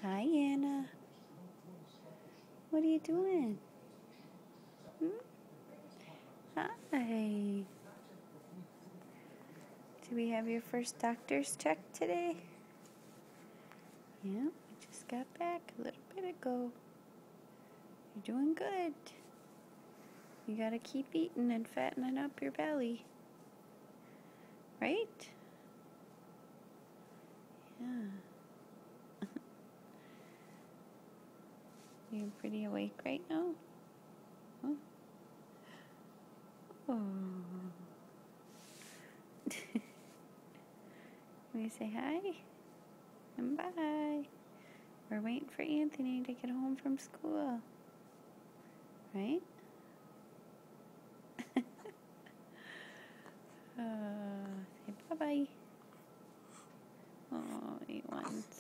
Hi, Anna. What are you doing? Hmm? Hi. Did we have your first doctor's check today? Yeah, we just got back a little bit ago. You're doing good. You gotta keep eating and fattening up your belly. Right? Yeah. You're pretty awake right now? Oh. Oh. We say hi and bye. We're waiting for Anthony to get home from school. Right? Say bye-bye. Oh, he wants